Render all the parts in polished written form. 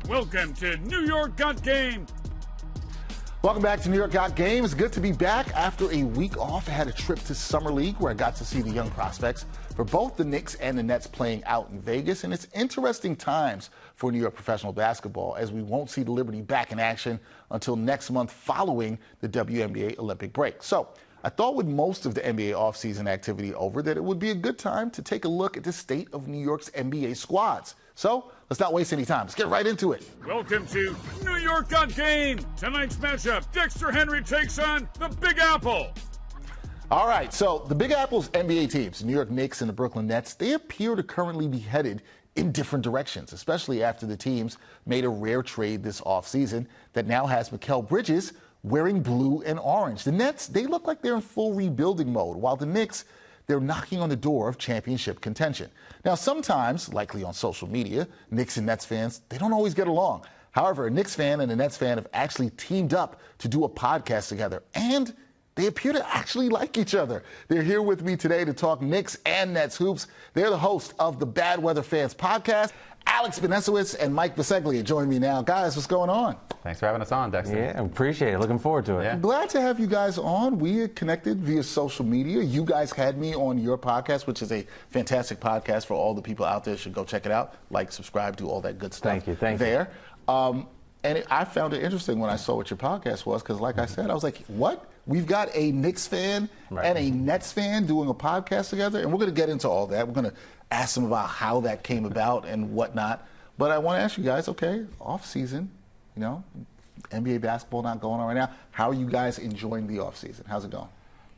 Welcome to New York Got Game. Welcome back to New York Got Game. It's good to be back after a week off. I had a trip to Summer League where I got to see the young prospects for both the Knicks and the Nets playing out in Vegas. And it's interesting times for New York professional basketball as we won't see the Liberty back in action until next month following the WNBA Olympic break. So I thought with most of the NBA offseason activity over that it would be a good time to take a look at the state of New York's NBA squads. So let's not waste any time. Let's get right into it. Welcome to New York Got Game. Tonight's matchup, Dexter Henry takes on the Big Apple. All right, so the Big Apple's NBA teams, New York Knicks and the Brooklyn Nets, they appear to currently be headed in different directions, especially after the teams made a rare trade this offseason that now has Mikal Bridges wearing blue and orange. The Nets, they look like they're in full rebuilding mode, while the Knicks, they're knocking on the door of championship contention. Now, sometimes, likely on social media, Knicks and Nets fans, they don't always get along. However, a Knicks fan and a Nets fan have actually teamed up to do a podcast together, and they appear to actually like each other. They're here with me today to talk Knicks and Nets hoops. They're the host of the Bad Weather Fans podcast. Alex Benesowitz and Mike Bisceglia join me now. Guys, what's going on? Thanks for having us on, Dexter. Yeah, appreciate it. Looking forward to it. Yeah. Glad to have you guys on. We are connected via social media. You guys had me on your podcast, which is a fantastic podcast for all the people out there. Should go check it out. Like, subscribe, do all that good stuff. Thank you. I found it interesting when I saw what your podcast was because, like I said, I was like, what? We've got a Knicks fan and a Nets fan doing a podcast together, and we're going to get into all that. We're going to ask them about how that came about and whatnot. But I want to ask you guys, okay, off season, you know, NBA basketball not going on right now. How are you guys enjoying the off season? How's it going?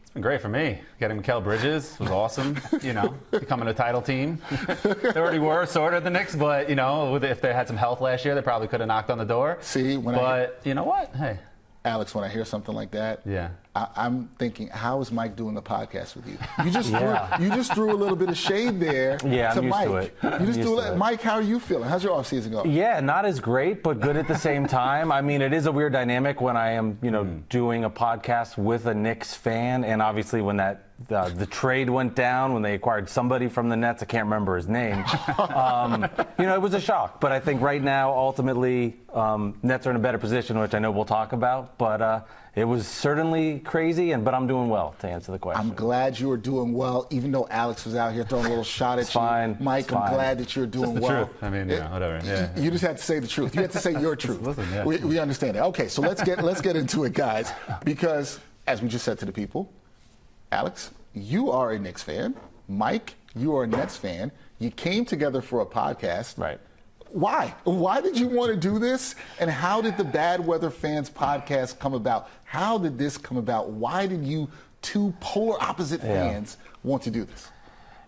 It's been great for me. Getting Mikal Bridges was awesome. You know, becoming a title team. They already were sort of the Knicks, but, you know, if they had some health last year, they probably could have knocked on the door. See, you know what? Hey. Alex, when I hear something like that, yeah, I'm thinking, how is Mike doing the podcast with you? You just threw a little bit of shade there to Mike. You just threw it. Mike, how are you feeling? How's your off season going? Yeah, not as great, but good at the same time. I mean, it is a weird dynamic when I am, doing a podcast with a Knicks fan, and obviously when the trade went down, when they acquired somebody from the Nets, I can't remember his name. It was a shock. But I think right now, ultimately, Nets are in a better position, which I know we'll talk about. But it was certainly crazy, but I'm doing well, to answer the question. I'm glad you are doing well, even though Alex was out here throwing a little shot at you. Fine. Mike, I'm glad that you're doing well. Truth. I mean, whatever. Yeah. You just had to say the truth. You had to say your truth. Listen, yeah. We understand that. Okay, so let's get into it, guys, because as we just said to the people, Alex, you are a Knicks fan. Mike, you are a Nets fan. You came together for a podcast. Right. Why? Why did you want to do this? And how did the Bad Weather Fans podcast come about? How did this come about? Why did you two polar opposite fans want to do this?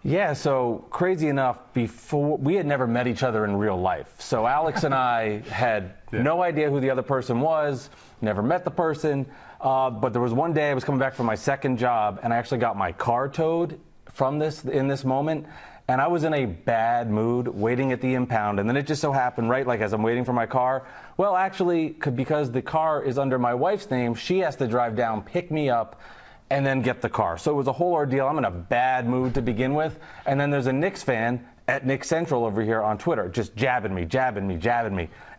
Yeah, so crazy enough, before we had never met each other in real life. So Alex and I had no idea who the other person was, never met the person. But there was one day I was coming back from my second job, and I actually got my car towed in this moment. And I was in a bad mood waiting at the impound. And then it just so happened, right, like as I'm waiting for my car, well, actually, because the car is under my wife's name, she has to drive down, pick me up, and then get the car. So it was a whole ordeal. I'm in a bad mood to begin with. And then there's a Knicks fan at Knicks Central over here on Twitter, just jabbing me.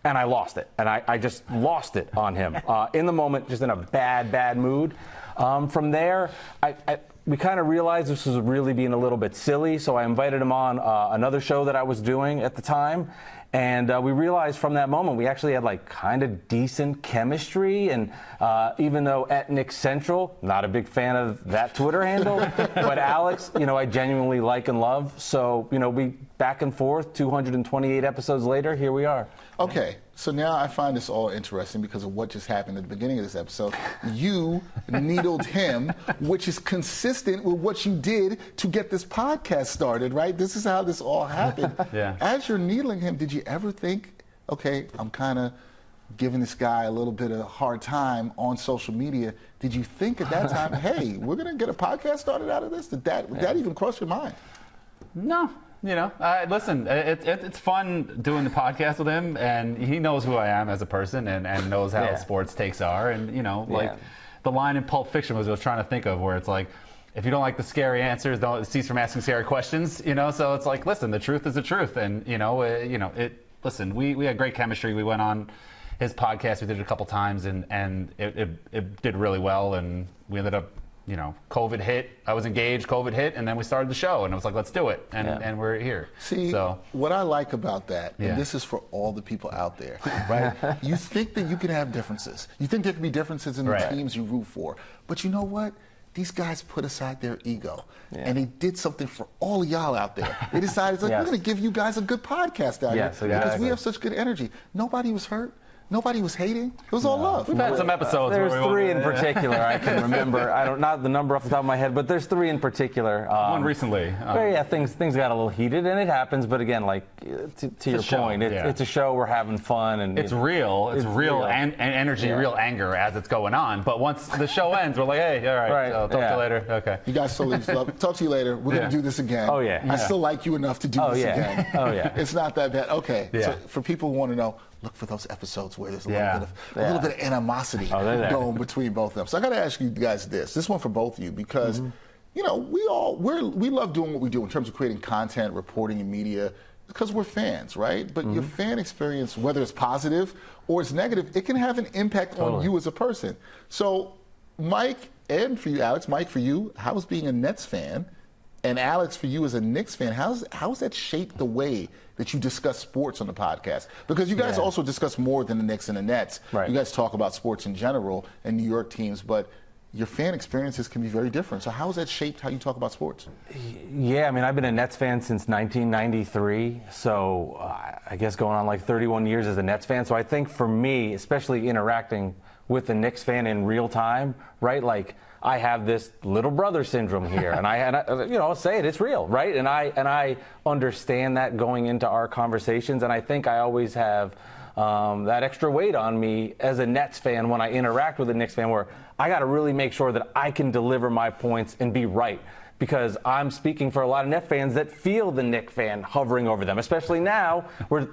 And I lost it. And I just lost it on him. In the moment, just in a bad mood. From there, we kind of realized this was really being a little bit silly, so I invited him on another show that I was doing at the time. And we realized from that moment we actually had like kind of decent chemistry. And even though at Knicks Central, not a big fan of that Twitter handle, but Alex, I genuinely like and love. So, we back and forth, 228 episodes later, here we are. Okay, so now I find this all interesting because of what just happened at the beginning of this episode. You needled him, which is consistent with what you did to get this podcast started, right? This is how this all happened. Yeah. As you're needling him, did you ever think, okay, I'm kind of giving this guy a little bit of a hard time on social media? Did you think at that time, hey, we're going to get a podcast started out of this? Did that even cross your mind? No. Listen, it's fun doing the podcast with him, and he knows who I am as a person and knows how sports takes are. And, the line in Pulp Fiction was I was trying to think of where it's like, if you don't like the scary answers, don't cease from asking scary questions, So it's like, listen, the truth is the truth. And, listen, we had great chemistry. We went on his podcast. We did it a couple times, and it did really well. And we ended up, COVID hit. I was engaged. COVID hit, and then we started the show. And it was like, let's do it. And we're here. See, what I like about that, and this is for all the people out there, right? You think that you can have differences. You think there can be differences in the teams you root for. But you know what? These guys put aside their ego, and they did something for all of y'all out there. They decided, we're going to give you guys a good podcast out here because we have such good energy. Nobody was hurt. Nobody was hating. It was all love. We've had some episodes. There's three in particular I can remember. Not the number off the top of my head, but there's three in particular. One recently. Things got a little heated, and it happens. But again, like to your point, it's a show. We're having fun, and it's real. It's real and energy, real anger as it's going on. But once the show ends, we're like, hey, all right. I'll talk to you later. Okay. You guys still love. Talk to you later. We're gonna do this again. Oh yeah. I still like you enough to do this again. Oh yeah. It's not that bad. Okay. So for people who want to know, look for those episodes where there's a little bit of animosity going between both of them. So I got to ask you guys this one for both of you, because we love doing what we do in terms of creating content, reporting in media, because we're fans, right? But your fan experience, whether it's positive or it's negative, it can have an impact on you as a person. So Mike, and for you, Alex, Mike, for you, how was being a Nets fan? And Alex, for you as a Knicks fan, how's that shaped the way that you discuss sports on the podcast? Because you guys also discuss more than the Knicks and the Nets. Right. You guys talk about sports in general and New York teams, but your fan experiences can be very different. So how has that shaped how you talk about sports? Yeah, I mean, I've been a Nets fan since 1993, so I guess going on like 31 years as a Nets fan. So I think for me, especially interacting with the Knicks fan in real time, right, like I have this little brother syndrome here, and I'll say it, it's real, right? And I understand that going into our conversations, and I think I always have that extra weight on me as a Nets fan when I interact with a Knicks fan, where I got to really make sure that I can deliver my points and be right. Because I'm speaking for a lot of Net fans that feel the Knicks fan hovering over them, especially now where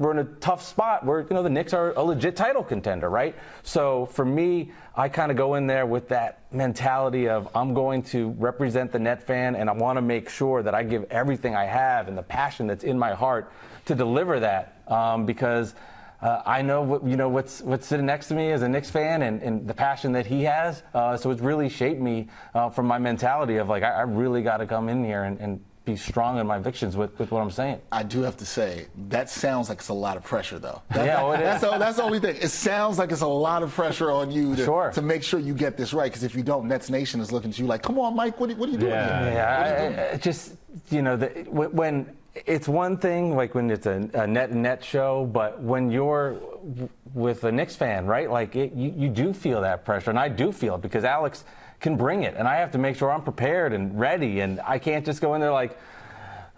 we're in a tough spot where the Knicks are a legit title contender, right? So for me, I kind of go in there with that mentality of I'm going to represent the Net fan, and I want to make sure that I give everything I have and the passion that's in my heart to deliver that, because I know what's sitting next to me as a Knicks fan and the passion that he has. So it's really shaped me from my mentality of like I really got to come in here and be strong in my convictions with what I'm saying. I do have to say, that sounds like it's a lot of pressure, though. That's the only thing. It sounds like it's a lot of pressure on you to make sure you get this right. Because if you don't, Nets Nation is looking at you like, come on, Mike, what are you doing here? When it's one thing, like when it's a net show, but when you're with a Knicks fan, right? Like you do feel that pressure, and I do feel it because Alex can bring it, and I have to make sure I'm prepared and ready, and I can't just go in there like,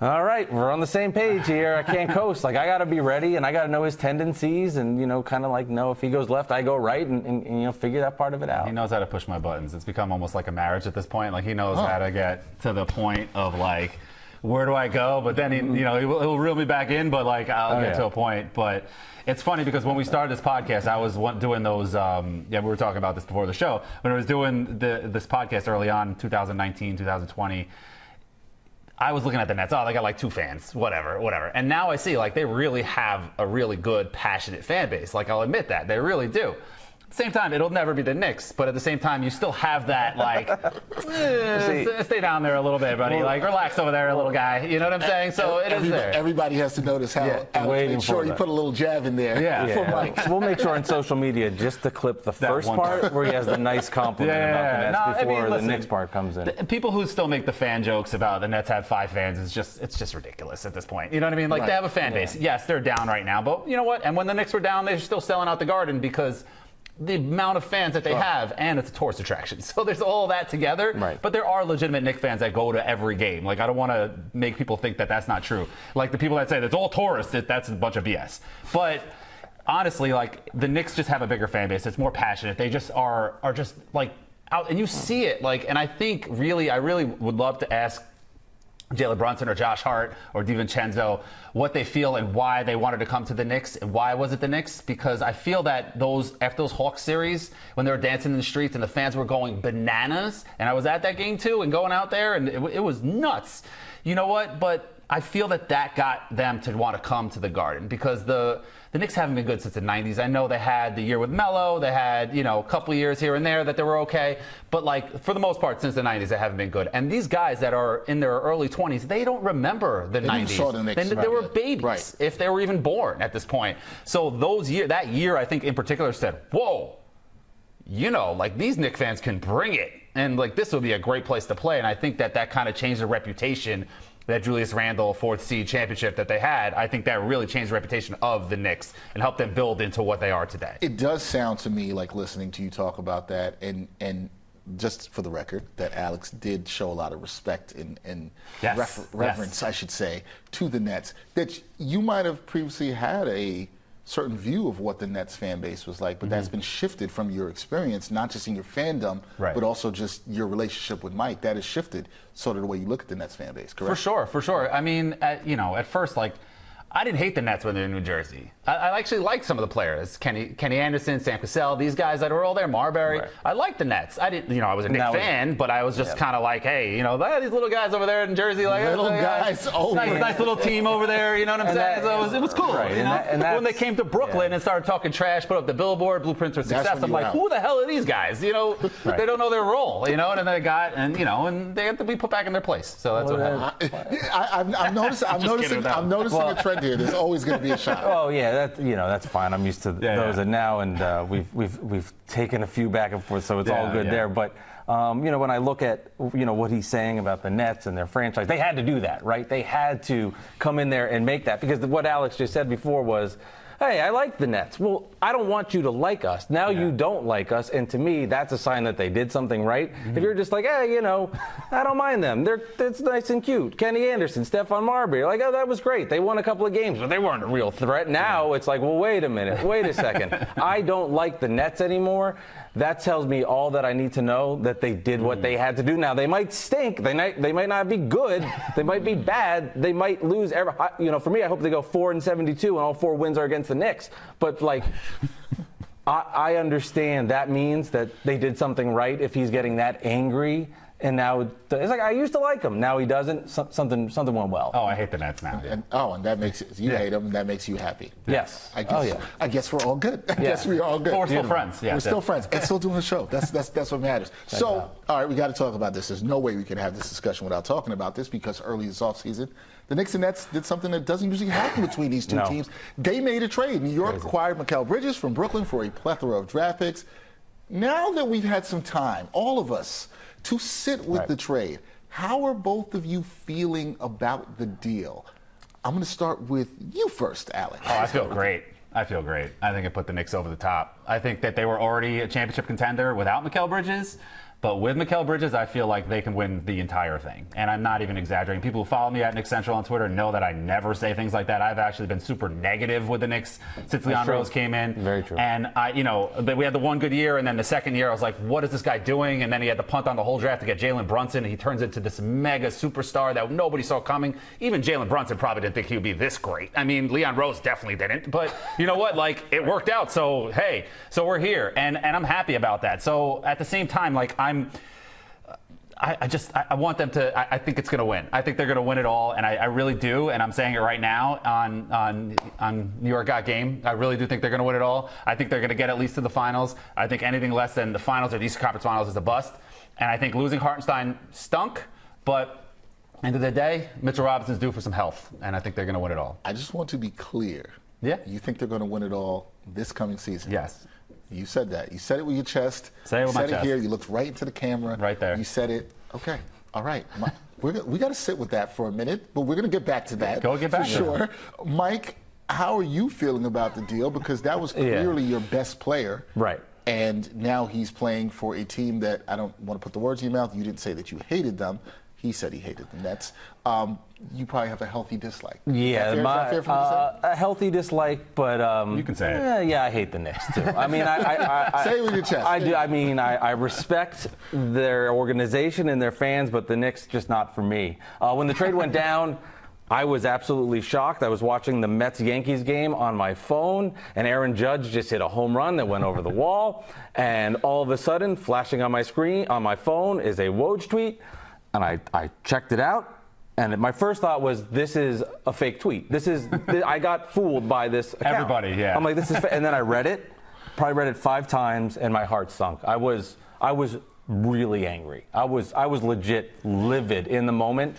all right, we're on the same page here. I can't coast. Like I got to be ready, and I got to know his tendencies, and kind of like know if he goes left, I go right, and figure that part of it out. He knows how to push my buttons. It's become almost like a marriage at this point. Like he knows how to get to the point of like, where do I go? But then he'll reel me back in. But like I'll get to a point. But it's funny because when we started this podcast, I was doing those. We were talking about this before the show. When I was doing this podcast early on, 2019, 2020. I was looking at the Nets. Oh, they got like 2 fans, whatever. And now I see like they really have a really good, passionate fan base. Like I'll admit that they really do. At the same time, it'll never be the Knicks, but at the same time, you still have that, like, stay down there a little bit, buddy. Like, relax over there, little guy. You know what I'm saying? So it is there. Everybody has to notice how make sure you put a little jab in there. For Mike. We'll make sure on social media just to clip the first part where he has the nice compliment about the Nets before the Knicks part comes in. People who still make the fan jokes about the Nets have 5 fans, it's just ridiculous at this point. You know what I mean? Like, they have a fan base. Yes, they're down right now, but you know what? And when the Knicks were down, they're still selling out the Garden because the amount of fans that they have, and it's a tourist attraction. So there's all that together. Right. But there are legitimate Knicks fans that go to every game. Like, I don't want to make people think that that's not true. Like, the people that say that's all tourists, that's a bunch of BS. But honestly, like, the Knicks just have a bigger fan base. It's more passionate. They just are just, like, out. And you see it. Like, and I think, I really would love to ask Jalen Brunson or Josh Hart or DiVincenzo what they feel and why they wanted to come to the Knicks and why was it the Knicks, because I feel that after those Hawks series when they were dancing in the streets and the fans were going bananas, and I was at that game too and going out there and it was nuts. You know what? But I feel that got them to want to come to the Garden because the Knicks haven't been good since the 90s. I know they had the year with Melo. They had, a couple of years here and there that they were okay. But, for the most part, since the 90s, they haven't been good. And these guys that are in their early 20s, they don't remember the 90s. They were babies, if they were even born at this point. So that year, I think, in particular, said, whoa, these Knicks fans can bring it. And, this will be a great place to play. And I think that kind of changed the reputation that Julius Randle fourth seed championship that they had. I think that really changed the reputation of the Knicks and helped them build into what they are today. It does sound to me like listening to you talk about that, and just for the record, that Alex did show a lot of respect and reverence, I should say, to the Nets, that you might have previously had a certain view of what the Nets fan base was like, but that's been shifted from your experience, not just in your fandom, but also just your relationship with Mike. That has shifted sort of the way you look at the Nets fan base, correct? For sure. I mean, at first, I didn't hate the Nets when they're in New Jersey. I actually liked some of the players, Kenny Anderson, Sam Cassell, these guys that were all there, Marbury. Right. I liked the Nets. I didn't, I was a Knicks fan, but I was just kind of like, hey, these little guys over there in Jersey, nice little team over there. You know what I'm saying? So it was cool. Right. And when they came to Brooklyn and started talking trash, put up the billboard, Blueprints for Success, I'm like, who the hell are these guys? They don't know their role. And then they got and they have to be put back in their place. So that's what happened. I'm noticing a trend here. There's always going to be a shot. Oh yeah, that's fine. I'm used to those, and now we've taken a few back and forth, so it's all good there. But when I look at what he's saying about the Nets and their franchise, they had to do that, right? They had to come in there and make that, because what Alex just said before was, hey, I like the Nets. Well, I don't want you to like us. Now you don't like us, and to me, that's a sign that they did something right. Mm-hmm. If you're just like, hey, I don't mind them. It's nice and cute. Kenny Anderson, Stephon Marbury, oh, that was great. They won a couple of games, but they weren't a real threat. Now it's like, well, wait a minute, wait a second. I don't like the Nets anymore. That tells me all that I need to know, that they did what they had to do. Now, they might stink. They might not be good. They might be bad. They might lose. For me, I hope they go 4-72 and all 4 wins are against the Knicks. But, I understand that means that they did something right if he's getting that angry. And now it's like, I used to like him. Now he doesn't. Something went well. Oh, I hate the Nets now. And that makes you hate him, and that makes you happy. Yes. I guess we're all good. I guess we are all good. We're still friends. We're still friends and still doing the show. That's what matters. So, all right, we got to talk about this. There's no way we can have this discussion without talking about this, because early this offseason, the Knicks and Nets did something that doesn't usually happen between these two teams. They made a trade. New York acquired Mikal Bridges from Brooklyn for a plethora of draft picks. Now that we've had some time, all of us, to sit with the trade, how are both of you feeling about the deal? I'm going to start with you first, Alex. Oh, I feel great. I think it put the Knicks over the top. I think that they were already a championship contender without Mikal Bridges. But with Mikal Bridges, I feel like they can win the entire thing. And I'm not even exaggerating. People who follow me at Knicks Central on Twitter know that I never say things like that. I've actually been super negative with the Knicks since Leon Rose came in. Very true. And we had the one good year, and then the second year I was like, what is this guy doing? And then he had to punt on the whole draft to get Jalen Brunson, and he turns into this mega superstar that nobody saw coming. Even Jalen Brunson probably didn't think he would be this great. I memean, Leon Rose definitely didn't. But you know what? It worked out. So, hey, we're here. And I'm happy about that. So at the same time, I want them to. I think it's going to win. I think they're going to win it all, and I really do. And I'm saying it right now on New York Got Game. I really do think they're going to win it all. I think they're going to get at least to the finals. I think anything less than the finals or the Eastern Conference Finals is a bust. And I think losing Hartenstein stunk, but end of the day, Mitchell Robinson's due for some health, and I think they're going to win it all. I just want to be clear. Yeah. You think they're going to win it all this coming season? Yes. You said that. You said it with your chest. Say it with my chest. You said it here. You looked right into the camera. Right there. You said it. Okay. All right. We got to sit with that for a minute, but we're going to get back to that. Go get back to sure. Mike, how are you feeling about the deal? Because that was clearly your best player. Right. And now he's playing for a team that, I don't want to put the words in your mouth. You didn't say that you hated them. He said he hated the Nets. You probably have a healthy dislike. Yeah, is that fair for me to say? A healthy dislike, but you can say it. Yeah, I hate the Knicks too. I mean, I say it with your chest. I do. I mean, I respect their organization and their fans, but the Knicks just not for me. When the trade went down, I was absolutely shocked. I was watching the Mets-Yankees game on my phone, and Aaron Judge just hit a home run that went over the wall, and all of a sudden, flashing on my screen, on my phone, is a Woj tweet, and I checked it out, And my first thought was, this is a fake tweet. I got fooled by this account. Everybody, yeah. I'm like, this is and then I read it, probably read it 5 times, and my heart sunk. I was really angry. I was legit livid in the moment.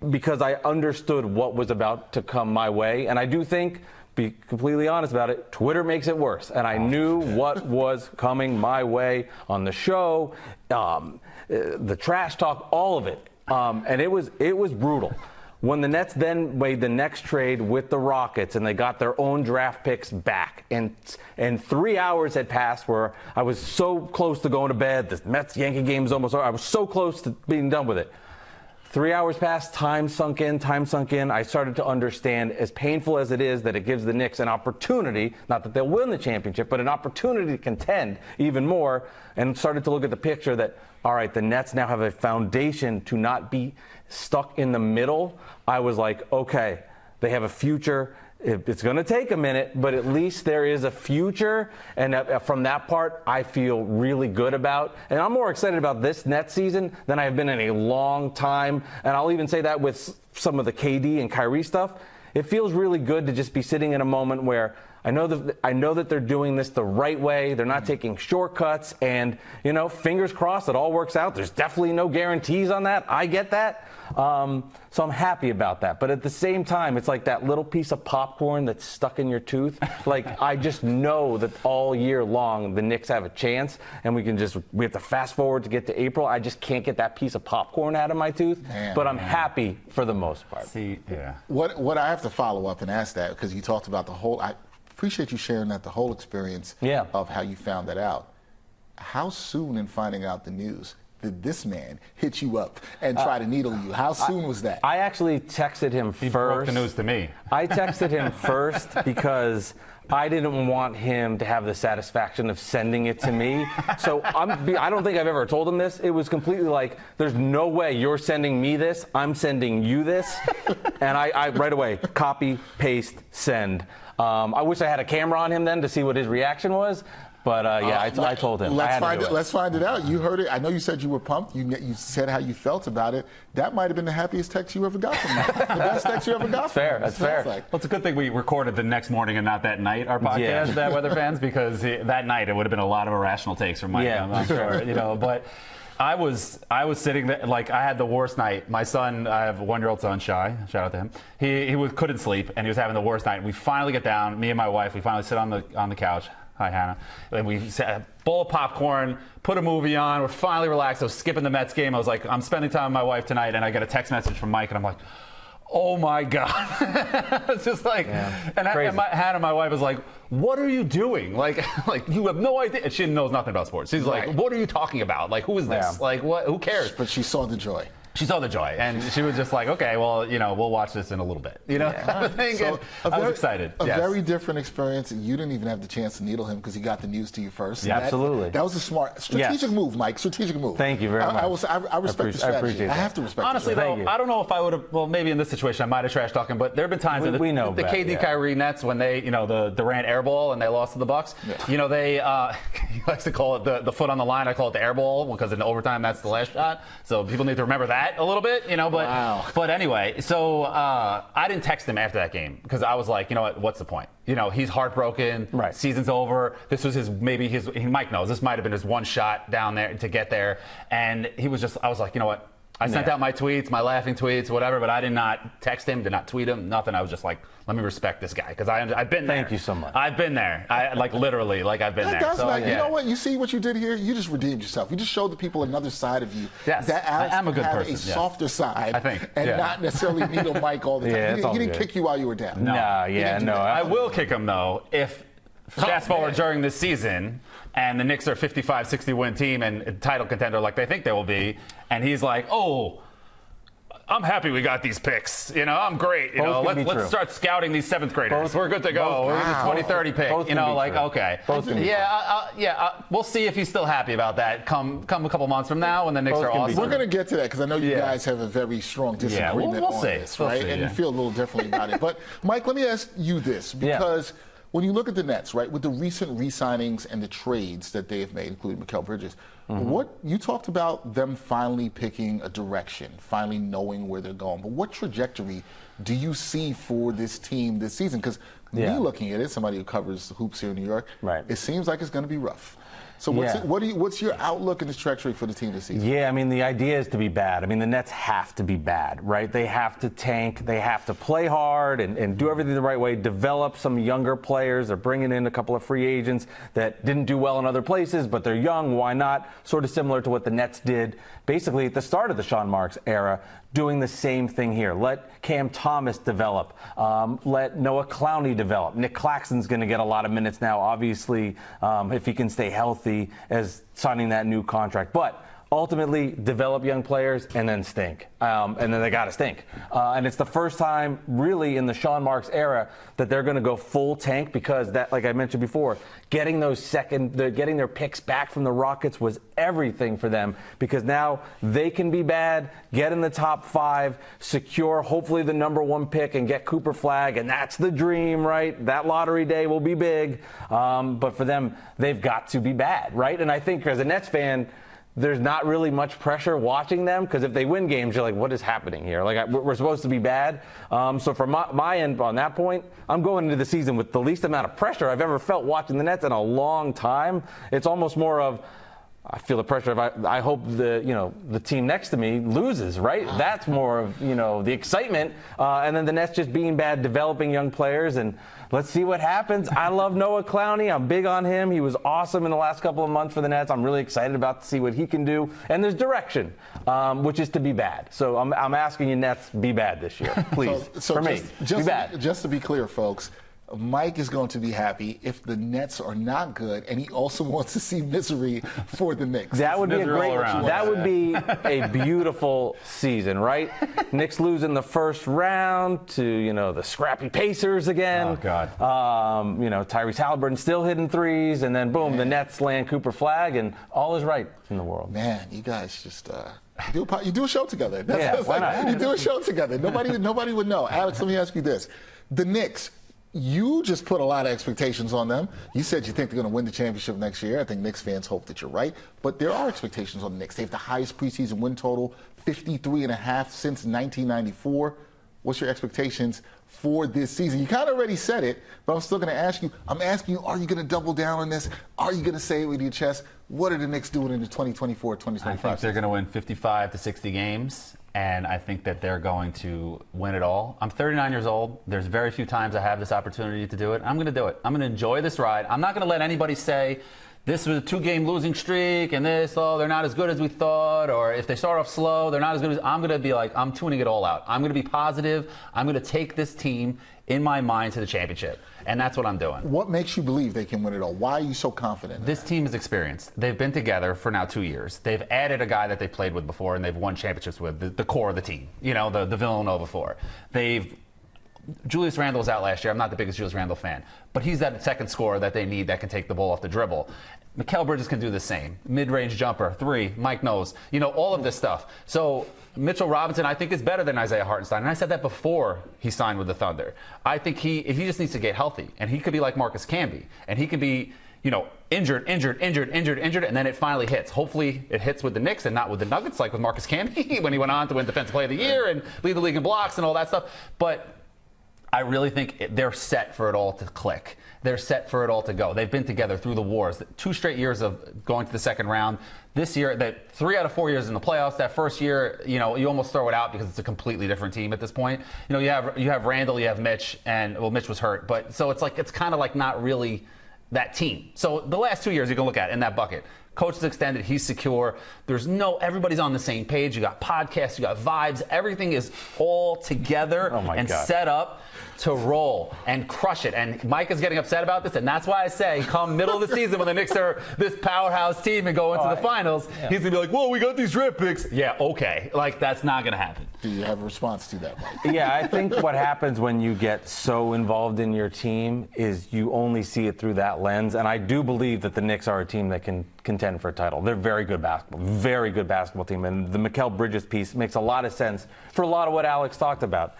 Because I understood what was about to come my way. And I do think, be completely honest about it, Twitter makes it worse. And I knew what was coming my way on the show, the trash talk, all of it. And it was brutal. When the Nets then made the next trade with the Rockets and they got their own draft picks back, and 3 hours had passed where I was so close to going to bed, the Mets-Yankee game was almost over, I was so close to being done with it. 3 hours passed, time sunk in. I started to understand, as painful as it is, that it gives the Knicks an opportunity, not that they'll win the championship, but an opportunity to contend even more, and started to look at the picture that, all right, the Nets now have a foundation to not be stuck in the middle. I was like, okay, they have a future. It's going to take a minute, but at least there is a future. And from that part, I feel really good about. And I'm more excited about this Nets season than I have been in a long time. And I'll even say that with some of the KD and Kyrie stuff. It feels really good to just be sitting in a moment where I know that they're doing this the right way. They're not taking shortcuts. And, fingers crossed it all works out. There's definitely no guarantees on that. I get that. So I'm happy about that. But at the same time, it's like that little piece of popcorn that's stuck in your tooth. Like, I just know that all year long the Knicks have a chance, and we have to fast forward to get to April. I just can't get that piece of popcorn out of my tooth. But I'm happy for the most part. See, yeah. What I have to follow up and ask that, because you talked about I appreciate you sharing the whole experience of how you found that out. How soon in finding out the news did this man hit you up and try to needle you? How soon was that? I actually texted him first. He broke the news to me. I texted him first because I didn't want him to have the satisfaction of sending it to me. So I don't think I've ever told him this. It was completely like, there's no way you're sending me this. I'm sending you this. And I right away, copy, paste, send. I wish I had a camera on him then to see what his reaction was. But, I told him. Let's find it out. You heard it. I know you said you were pumped. You said how you felt about it. That might have been the happiest text you ever got from me. The best text you ever got from me. That's fair. Well, it's a good thing we recorded the next morning and not that night, our podcast, that Weather Fans, because that night it would have been a lot of irrational takes from Mike. Yeah, I'm sure. But I was sitting there, like, I had the worst night. My son, I have a 1-year-old son, Shai, shout out to him. He couldn't sleep, and he was having the worst night. We finally get down, me and my wife, we finally sit on the couch. Hi, Hannah. And we set a bowl of popcorn, put a movie on. We're finally relaxed. I was skipping the Mets game. I was like, I'm spending time with my wife tonight, and I get a text message from Mike, and I'm like, oh my God. It's just like, and Hannah, my wife, is like, what are you doing? Like you have no idea. And she knows nothing about sports. She's like, what are you talking about? Like, who is this? Like, what? Who cares? But she saw the joy. She saw the joy, and she was just like, okay, well, we'll watch this in a little bit. So I was excited. A very different experience. You didn't even have the chance to needle him because he got the news to you first. Yeah, absolutely. That was a smart, strategic move, Mike. Strategic move. Thank you very much. I respect the strategy. I appreciate that. I have to respect Honestly, the though, I don't know if I would have, well, maybe in this situation I might have trash talking, but there have been times in the KD Kyrie Nets when they, the Durant airball and they lost to the Bucks. Yeah. They, he likes to call it the foot on the line. I call it the airball because in overtime that's the last shot. So people need to remember that a little bit, But anyway, so I didn't text him after that game because I was like, what's the point? He's heartbroken. Right. Season's over. This was Mike knows this might have been his one shot down there to get there. And I was like, what? I sent out my tweets, my laughing tweets, whatever, but I did not text him, did not tweet him, nothing. I was just like, let me respect this guy because I've been there. Thank you so much. I've been there. Literally, I've been there. So, you know what? You see what you did here? You just redeemed yourself. You just showed the people another side of you. Yes, that Alex I am a good person. A softer side, I think, and not necessarily needle Mike all the time. He didn't kick you while you were down. No. I will kick him though if fast forward during this season and the Knicks are a 55-60 win team and title contender like they think they will be, and he's like, oh, I'm happy we got these picks. I'm great. Let's start scouting these 7th graders. We're good to go. We're the 2030 pick. Okay. We'll see if he's still happy about that come a couple months from now when the Knicks are awesome. We're going to get to that because I know you guys have a very strong disagreement on this, right? And you feel a little differently about it. But Mike, let me ask you this because when you look at the Nets, right, with the recent re-signings and the trades that they have made, including Mikal Bridges, what you talked about them finally picking a direction, finally knowing where they're going. But what trajectory do you see for this team this season? Because me looking at it, somebody who covers hoops here in New York, it seems like it's going to be rough. So what's your outlook and the trajectory for the team this season? Yeah, I mean, the idea is to be bad. I mean, the Nets have to be bad, right? They have to tank. They have to play hard and do everything the right way, develop some younger players. They're bringing in a couple of free agents that didn't do well in other places, but they're young. Why not? Sort of similar to what the Nets did basically at the start of the Sean Marks era, doing the same thing here. Let Cam Thomas develop. Let Noah Clowney develop. Nick Claxton's going to get a lot of minutes now, obviously, if he can stay healthy as signing that new contract. But ultimately, develop young players and then stink. And then they got to stink. And it's the first time, really, in the Sean Marks era that they're going to go full tank because that, like I mentioned before, getting their picks back from the Rockets was everything for them because now they can be bad, get in the top 5, secure hopefully the #1 pick and get Cooper Flagg, and that's the dream, right? That lottery day will be big. But for them, they've got to be bad, right? And I think as a Nets fan, there's not really much pressure watching them because if they win games, you're like, what is happening here? Like, we're supposed to be bad. So from my end on that point, I'm going into the season with the least amount of pressure I've ever felt watching the Nets in a long time. It's almost more of, I feel the pressure of I hope the team next to me loses, right? That's more of the excitement, and then the Nets just being bad, developing young players, and let's see what happens. I love Noah Clowney. I'm big on him. He was awesome in the last couple of months for the Nets. I'm really excited about to see what he can do. And there's direction, which is to be bad. So I'm asking you, Nets, be bad this year, please. So for me, be bad. Just to be clear, folks, Mike is going to be happy if the Nets are not good, and he also wants to see misery for the Knicks. That would be a beautiful season, right? Knicks lose in the first round to the scrappy Pacers again. Oh God. Tyrese Halliburton still hitting threes, and then boom, the Nets land Cooper Flagg, and all is right in the world. Man, you guys just. You do a show together. Why not? You do a show together. Nobody would know. Alex, let me ask you this: the Knicks. You just put a lot of expectations on them. You said you think they're going to win the championship next year. I think Knicks fans hope that you're right. But there are expectations on the Knicks. They have the highest preseason win total, 53.5 since 1994. What's your expectations for this season? You kind of already said it, but I'm still going to ask you. I'm asking you, are you going to double down on this? Are you going to say it with your chest? What are the Knicks doing in the 2024-2025 I think they're going to win 55 to 60 games. And I think that they're going to win it all. I'm 39 years old. There's very few times I have this opportunity to do it. I'm going to do it. I'm going to enjoy this ride. I'm not going to let anybody say this was a 2-game losing streak and they're not as good as we thought, or if they start off slow, they're not as good as. I'm going to be like, I'm tuning it all out. I'm going to be positive. I'm going to take this team in my mind to the championship. And that's what I'm doing. What makes you believe they can win it all? Why are you so confident? This team is experienced. They've been together for now 2 years. They've added a guy that they played with before, and they've won championships with, the core of the team, the Villanova core. Julius Randle was out last year. I'm not the biggest Julius Randle fan, but he's that second scorer that they need that can take the ball off the dribble. Mikal Bridges can do the same. Mid-range jumper, 3, Mike knows. All of this stuff. So Mitchell Robinson, I think, is better than Isaiah Hartenstein. And I said that before he signed with the Thunder. I think he just needs to get healthy. And he could be like Marcus Camby. And he could be, injured, and then it finally hits. Hopefully it hits with the Knicks and not with the Nuggets, like with Marcus Camby when he went on to win Defensive Player of the Year and lead the league in blocks and all that stuff. But I really think they're set for it all to click. They're set for it all to go. They've been together through the wars. 2 straight years of going to the second round. This year, 3 out of 4 years in the playoffs. That first year, you almost throw it out because it's a completely different team at this point. You have Randall, you have Mitch, and Mitch was hurt, but so it's kind of like not really that team. So the last 2 years you can look at in that bucket. Coach is extended. He's secure. Everybody's on the same page. You got podcasts. You got vibes. Everything is all together set up to roll and crush it. And Mike is getting upset about this, and that's why I say come middle of the season when the Knicks are this powerhouse team and go into the finals, he's going to be like, whoa, we got these draft picks. Yeah, okay. That's not going to happen. Do you have a response to that, Mike? Yeah, I think what happens when you get so involved in your team is you only see it through that lens. And I do believe that the Knicks are a team that can contend for a title. They're very good basketball team. And the Mikal Bridges piece makes a lot of sense for a lot of what Alex talked about.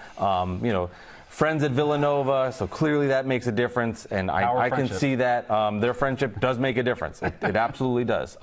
friends at Villanova, so clearly that makes a difference, and I can see that. Their friendship does make a difference. It absolutely does.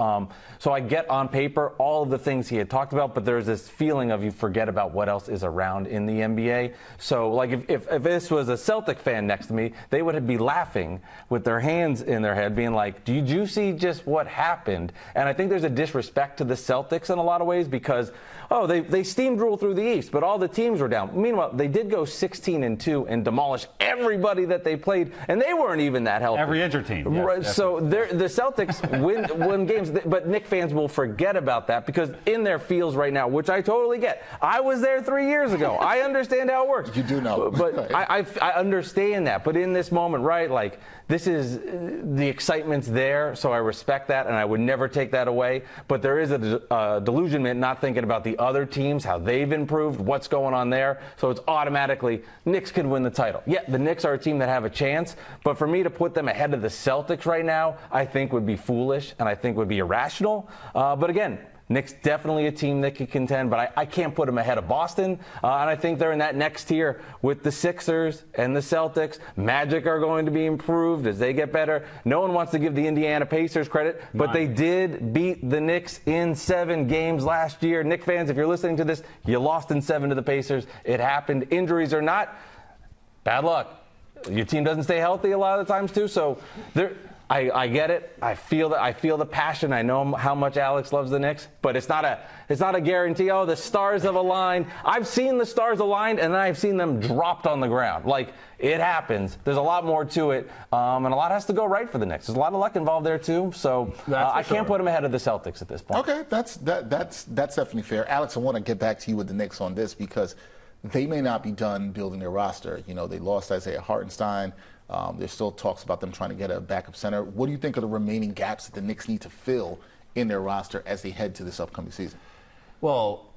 So I get on paper all of the things he had talked about, but there's this feeling of you forget about what else is around in the NBA. So, like, if this was a Celtic fan next to me, they would be laughing with their hands in their head, being like, did you see just what happened? And I think there's a disrespect to the Celtics in a lot of ways because, they steamrolled through the East, but all the teams were down. Meanwhile, they did go 16-2 and demolish everybody that they played, and they weren't even that healthy. Every injured team. Yes, right, so the Celtics win games, but Knicks fans will forget about that because in their feels right now, which I totally get. I was there 3 years ago. I understand how it works. You do know. But I understand that. But in this moment, right, like, this is the excitement's there, so I respect that, and I would never take that away. But there is a delusionment not thinking about the other teams, how they've improved, what's going on there. So it's automatically Knicks could win the title. Yeah, the Knicks are a team that have a chance, but for me to put them ahead of the Celtics right now, I think would be foolish and I think would be irrational. But again, Knicks definitely a team that can contend, but I can't put them ahead of Boston. And I think they're in that next tier with the Sixers and the Celtics. Magic are going to be improved as they get better. No one wants to give the Indiana Pacers credit, but they did beat the Knicks in 7 games last year. Knicks fans, if you're listening to this, you lost in 7 to the Pacers. It happened. Injuries or not, bad luck. Your team doesn't stay healthy a lot of the times too, so I get it. I feel the passion. I know how much Alex loves the Knicks, but it's not a guarantee. Oh, the stars have aligned. I've seen the stars aligned, and then I've seen them dropped on the ground. Like, it happens. There's a lot more to it, and a lot has to go right for the Knicks. There's a lot of luck involved there too. So I can't put them ahead of the Celtics at this point. Okay, that's definitely fair. Alex, I want to get back to you with the Knicks on this because they may not be done building their roster. You know, they lost Isaiah Hartenstein. There's still talks about them trying to get a backup center. What do you think are the remaining gaps that the Knicks need to fill in their roster as they head to this upcoming season? Well,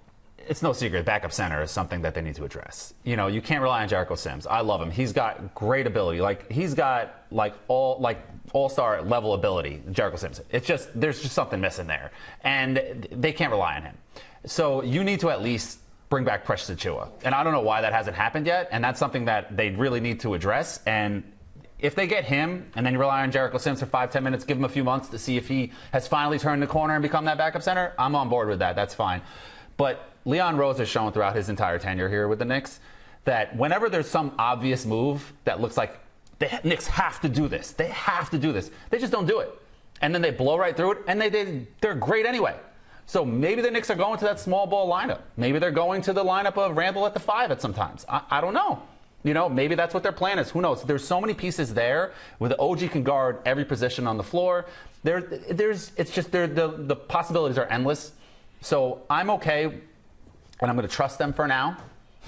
it's no secret backup center is something that they need to address. You know, you can't rely on Jericho Sims. I love him. He's got great ability. Like, he's got all-star level ability, Jericho Sims. It's just there's just something missing there, and they can't rely on him. So you need to at least bring back Precious Achiuwa. And I don't know why that hasn't happened yet, and that's something that they really need to address. And if they get him and then you rely on Jericho Sims for 5-10 minutes, give him a few months to see if he has finally turned the corner and become that backup center, I'm on board with that. That's fine. But Leon Rose has shown throughout his entire tenure here with the Knicks that whenever there's some obvious move that looks like the Knicks have to do this, they just don't do it. And then they blow right through it, and they're great anyway. So maybe the Knicks are going to that small ball lineup. Maybe they're going to the lineup of Randall at the 5 at sometimes. I don't know. You know, maybe that's what their plan is. Who knows? There's so many pieces there where the OG can guard every position on the floor. The possibilities are endless. So I'm okay, and I'm going to trust them for now.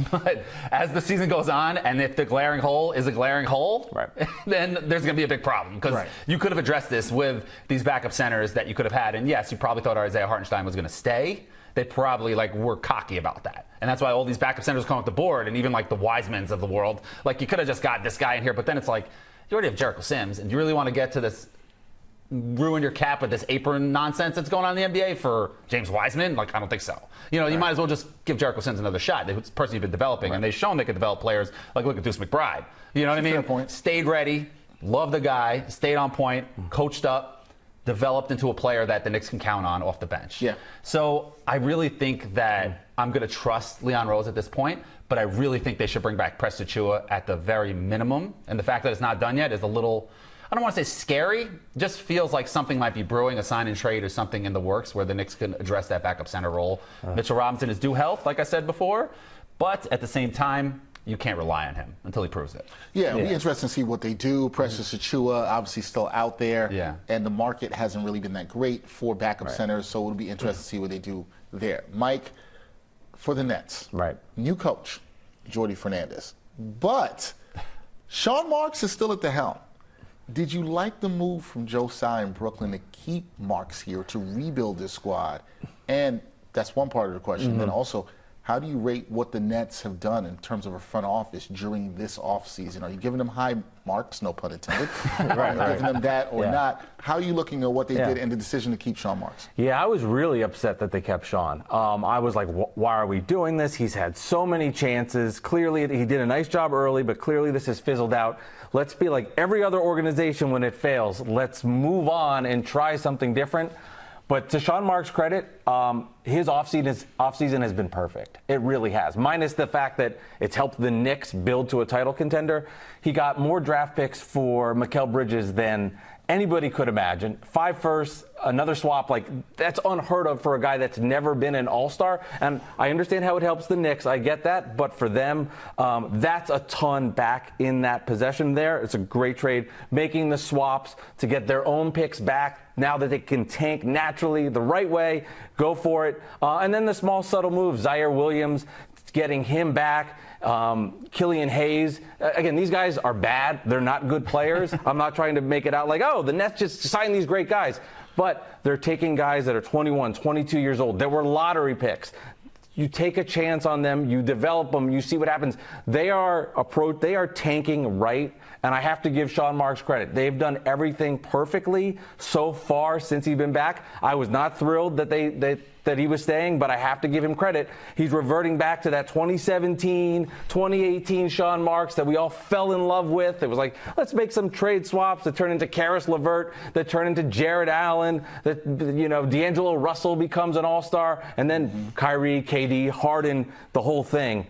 But as the season goes on, and if the glaring hole is a glaring hole, right, then there's going to be a big problem because you could have addressed this with these backup centers that you could have had. And yes, you probably thought Isaiah Hartenstein was going to stay. They probably were cocky about that. And that's why all these backup centers come off the board, and even the Wisemans of the world. Like, you could have just got this guy in here, but then it's like, you already have Jericho Sims, and you really want to get to this, ruin your cap with this apron nonsense that's going on in the NBA for James Wiseman? Like, I don't think so. You know, you might as well just give Jericho Sims another shot. It's a person you've been developing, and they've shown they could develop players. Like, look at Deuce McBride. You know what I mean? Fair point. Stayed ready, loved the guy, stayed on point, coached up, developed into a player that the Knicks can count on off the bench. Yeah. So I really think that I'm going to trust Leon Rose at this point, but I really think they should bring back Precious Achiuwa at the very minimum. And the fact that it's not done yet is a little, I don't want to say scary, just feels like something might be brewing, a sign and trade or something in the works where the Knicks can address that backup center role. Mitchell Robinson is due health, like I said before, but at the same time, you can't rely on him until he proves it. Yeah, it'll be interesting to see what they do. Precious Achiuwa, obviously still out there. Yeah. And the market hasn't really been that great for backup centers, so it'll be interesting to see what they do there. Mike, for the Nets, new coach, Jordy Fernandez. But Sean Marks is still at the helm. Did you like the move from Joe Tsai in Brooklyn to keep Marks here to rebuild this squad? And that's one part of the question. And then also, how do you rate what the Nets have done in terms of a front office during this offseason? Are you giving them high marks, no pun intended? Are you giving them that or not? How are you looking at what they did and the decision to keep Sean Marks? Yeah, I was really upset that they kept Sean. I was like, why are we doing this? He's had so many chances. Clearly, he did a nice job early, but clearly this has fizzled out. Let's be like every other organization when it fails. Let's move on and try something different. But to Sean Marks' credit, his offseason has been perfect. It really has. Minus the fact that it's helped the Knicks build to a title contender. He got more draft picks for Mikal Bridges than anybody could imagine. 5 firsts, another swap, like that's unheard of for a guy that's never been an all-star. And I understand how it helps the Knicks. I get that. But for them, that's a ton back in that possession there. It's a great trade. Making the swaps to get their own picks back now that they can tank naturally the right way, go for it. And then the small, subtle moves, Zaire Williams, getting him back. Killian Hayes. Again, these guys are bad. They're not good players. I'm not trying to make it out like, oh, the Nets just signed these great guys. But they're taking guys that are 21, 22 years old. That were lottery picks. You take a chance on them, you develop them, you see what happens. They are tanking right, and I have to give Sean Marks credit. They've done everything perfectly so far since he's been back. I was not thrilled that he was staying, but I have to give him credit. He's reverting back to that 2017, 2018 Sean Marks that we all fell in love with. It was like, let's make some trade swaps that turn into Karis LeVert, that turn into Jared Allen, that, D'Angelo Russell becomes an all-star, and then Kyrie, KD, Harden, the whole thing.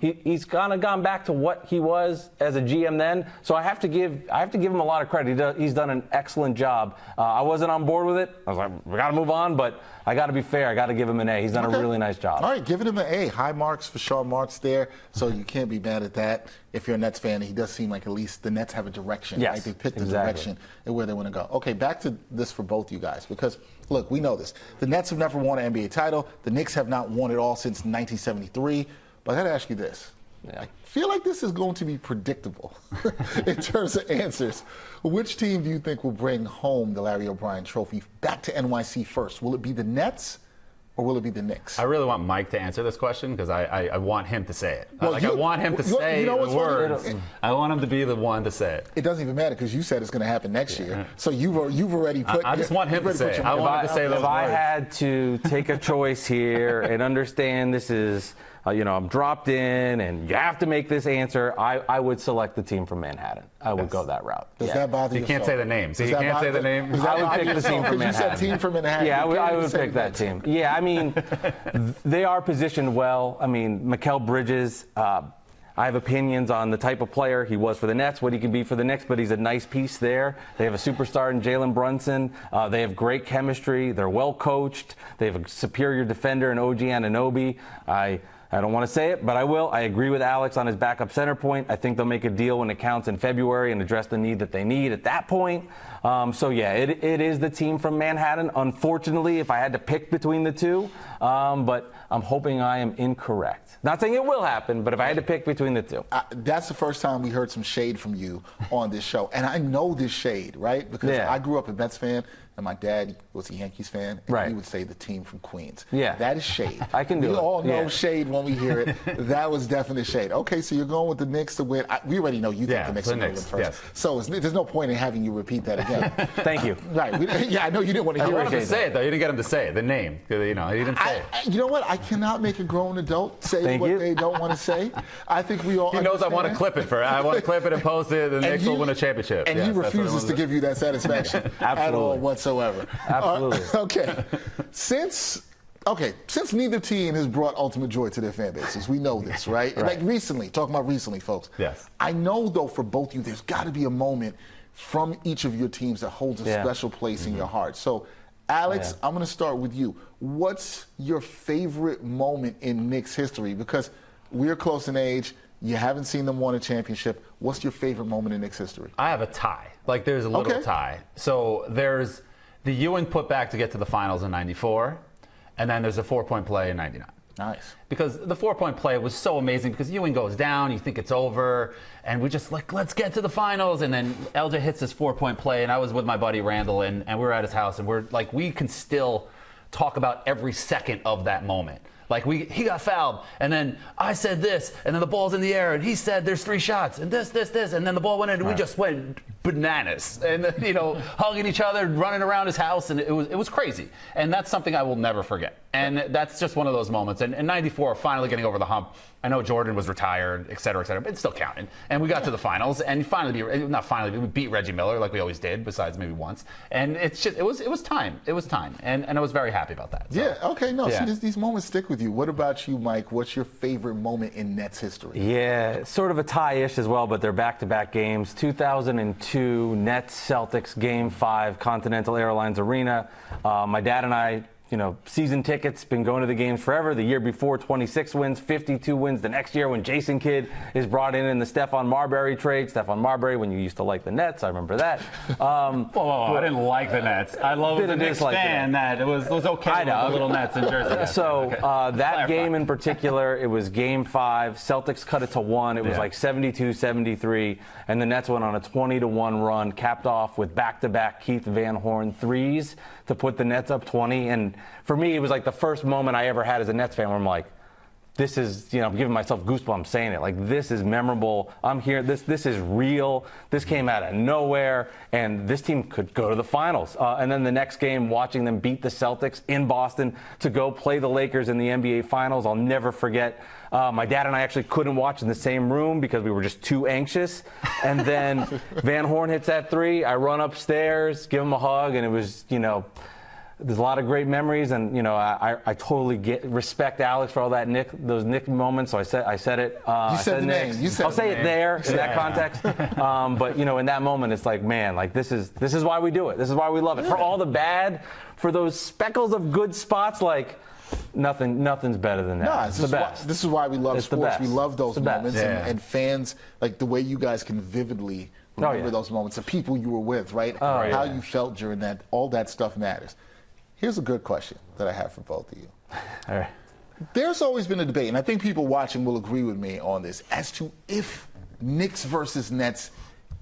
He's kind of gone back to what he was as a GM then, so I have to give him a lot of credit. He's done an excellent job. I wasn't on board with it. I was like, we got to move on, but I got to be fair. I got to give him an A. He's done a really nice job. All right, giving him an A. High marks for Sean Marks there, so you can't be mad at that. If you're a Nets fan, he does seem like at least the Nets have a direction. Yes, right? They picked the direction and where they want to go. Okay, back to this for both you guys, because look, we know this. The Nets have never won an NBA title. The Knicks have not won it all since 1973. But I got to ask you this. I feel like this is going to be predictable in terms of answers. Which team do you think will bring home the Larry O'Brien trophy back to NYC first? Will it be the Nets or will it be the Knicks? I really want Mike to answer this question because I want him to say it. Well, I want him to say the words. I want him to be the one to say it. It doesn't even matter because you said it's going to happen next year. So you've already put. I just want him to say it. I want him to say those words. If I had to take a choice here and understand this is. I'm dropped in, and you have to make this answer. I would select the team from Manhattan. I would go that route. Does that bother you? You can't say the name. So you can't say the name. I would pick the team from Manhattan. You said team from Manhattan. Yeah, I would pick that team. Yeah, I mean, they are positioned well. I mean, Mikal Bridges. I have opinions on the type of player he was for the Nets, what he can be for the Knicks, but he's a nice piece there. They have a superstar in Jalen Brunson. They have great chemistry. They're well coached. They have a superior defender in OG Anunoby. I don't want to say it, but I will. I agree with Alex on his backup center point. I think they'll make a deal when it counts in February and address the need that they need at that point. It is the team from Manhattan. Unfortunately, if I had to pick between the two, but I'm hoping I am incorrect. Not saying it will happen, but if I had to pick between the two. That's the first time we heard some shade from you on this show. And I know this shade, right? Because I grew up a Mets fan. And my dad was a Yankees fan, and he would say the team from Queens. Yeah. That is shade. I can do it. We all know shade when we hear it. That was definitely shade. Okay, so you're going with the Knicks to win. We already know you think the Knicks will win first. Yes. So there's no point in having you repeat that again. Thank you. Right. I know you didn't want to hear it. I wanted to say it, though. You didn't get him to say it, the name. He didn't say it. You know what? I cannot make a grown adult say what they don't want to say. I think we all He knows I want to clip it I want to clip it and post it. The Knicks will win a championship. And he refuses to give you that satisfaction at all whatsoever. Absolutely. Okay. Since neither team has brought ultimate joy to their fan bases, we know this, right? Like recently, talking about recently, folks. Yes. I know, though, for both of you, there's got to be a moment from each of your teams that holds a special place in your heart. So, Alex, I'm going to start with you. What's your favorite moment in Knicks history? Because we're close in age. You haven't seen them win a championship. What's your favorite moment in Knicks history? I have a tie. Like, there's a little tie. So, there's the Ewing put back to get to the finals in 94, and then there's a 4-point play in 99. Nice. Because the 4-point play was so amazing because Ewing goes down, you think it's over, and we just let's get to the finals, and then LJ hits this 4-point play, and I was with my buddy Randall, and we were at his house, and we can still talk about every second of that moment. Like he got fouled, and then I said this, and then the ball's in the air, and he said there's 3 shots, and this, and then the ball went in, and we just went bananas, and hugging each other, running around his house, and it was crazy. And that's something I will never forget. And that's just one of those moments. And in '94, finally getting over the hump. I know Jordan was retired, et cetera, but it still counted. And we got to the finals, and we beat Reggie Miller like we always did, besides maybe once. And it's just it was time. It was time, and I was very happy about that. So. Yeah. Okay. No. Yeah. See, these moments stick with you. What about you, Mike? What's your favorite moment in Nets history? Yeah, sort of a tie-ish as well, but they're back-to-back games. 2002 Nets Celtics Game 5, Continental Airlines Arena. My dad and I. Season tickets, been going to the games forever. The year before, 26 wins, 52 wins. The next year when Jason Kidd is brought in the Stephon Marbury trade. Stephon Marbury, when you used to like the Nets, I remember that. I didn't like the Nets. I was a Knicks fan that it was okay with the little Nets in Jersey. So that game in particular, it was Game 5. Celtics cut it to 1. It was like 72-73. And the Nets went on a 20-1 run, capped off with back-to-back Keith Van Horn threes to put the Nets up 20. And for me, it was like the first moment I ever had as a Nets fan where I'm like, this is, I'm giving myself goosebumps saying it. Like, this is memorable. I'm here. This is real. This came out of nowhere, and this team could go to the finals. And then the next game, watching them beat the Celtics in Boston to go play the Lakers in the NBA Finals, I'll never forget. My dad and I actually couldn't watch in the same room because we were just too anxious. And then Van Horn hits that 3. I run upstairs, give him a hug, and it was, there's a lot of great memories, and I totally respect Alex for all those Nick moments. So I said it. You said the name. I'll say it there in that context. But in that moment, it's like, man, like this is why we do it. This is why we love it. For all the bad, for those speckles of good spots, like nothing's better than that. No, it's the best. This is why we love sports. We love those moments, and fans, like the way you guys can vividly remember those moments, the people you were with, right? How you felt during that. All that stuff matters. Here's a good question that I have for both of you. All right. There's always been a debate, and I think people watching will agree with me on this, as to if Knicks versus Nets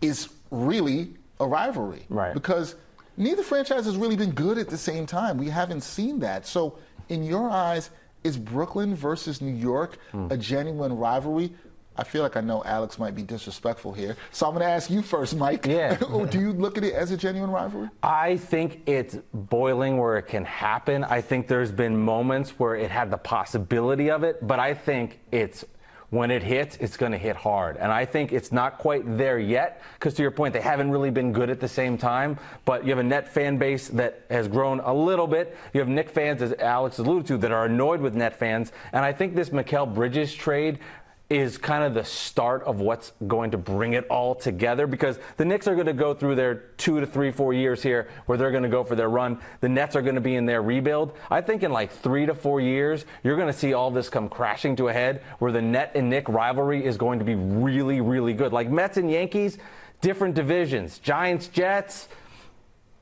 is really a rivalry. Right. Because neither franchise has really been good at the same time. We haven't seen that. So in your eyes, is Brooklyn versus New York a genuine rivalry? I feel like I know Alex might be disrespectful here. So I'm going to ask you first, Mike. Yeah. Do you look at it as a genuine rivalry? I think it's boiling where it can happen. I think there's been moments where it had the possibility of it, but I think when it hits, it's going to hit hard. And I think it's not quite there yet, because to your point, they haven't really been good at the same time. But you have a Net fan base that has grown a little bit. You have Knick fans, as Alex alluded to, that are annoyed with Net fans. And I think this Mikal Bridges trade is kind of the start of what's going to bring it all together, because the Knicks are going to go through their 2 to 3, 4 years here where they're going to go for their run. The Nets are going to be in their rebuild. I think in like 3 to 4 years, you're going to see all this come crashing to a head where the Net and Knick rivalry is going to be really, really good. Like Mets and Yankees, different divisions. Giants, Jets,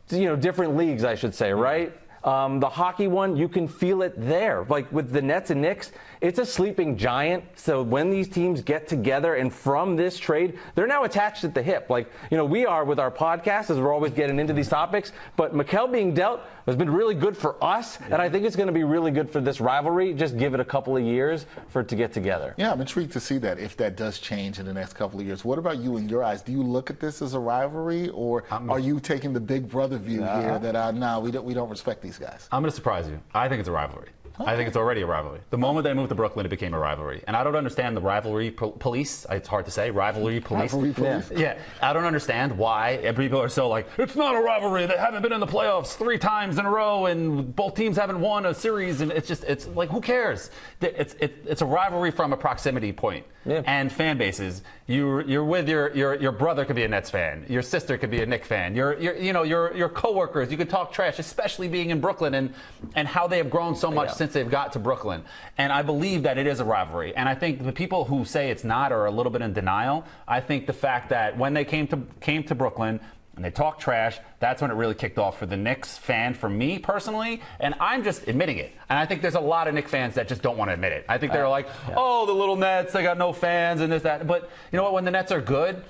different leagues, I should say, right? The hockey one, you can feel it there. Like with the Nets and Knicks, it's a sleeping giant. So when these teams get together, and from this trade, they're now attached at the hip. Like, we are with our podcast, as we're always getting into these topics. But Mikal being dealt has been really good for us. And I think it's going to be really good for this rivalry. Just give it a couple of years for it to get together. Yeah, I'm intrigued to see that, if that does change in the next couple of years. What about you in your eyes? Do you look at this as a rivalry, or are you taking the big brother view here that, we don't respect these guys? I'm going to surprise you. I think it's a rivalry. I think it's already a rivalry. The moment they moved to Brooklyn, it became a rivalry. And I don't understand the rivalry police. It's hard to say. Rivalry police. Rivalry police? Yeah. I don't understand why people are so like, it's not a rivalry. They haven't been in the playoffs 3 times in a row, and both teams haven't won a series. And it's like, who cares? It's a rivalry from a proximity point. Yeah. And fan bases. You're with your brother could be a Nets fan. Your sister could be a Knicks fan. Your coworkers. You could talk trash, especially being in Brooklyn and how they have grown so much since they've got to Brooklyn. And I believe that it is a rivalry. And I think the people who say it's not are a little bit in denial. I think the fact that when they came to Brooklyn and they talked trash, that's when it really kicked off for the Knicks fan, for me personally, and I'm just admitting it. And I think there's a lot of Knicks fans that just don't want to admit it. I think they're like, oh, the little Nets, they got no fans and this, that. But you know what, when the Nets are good,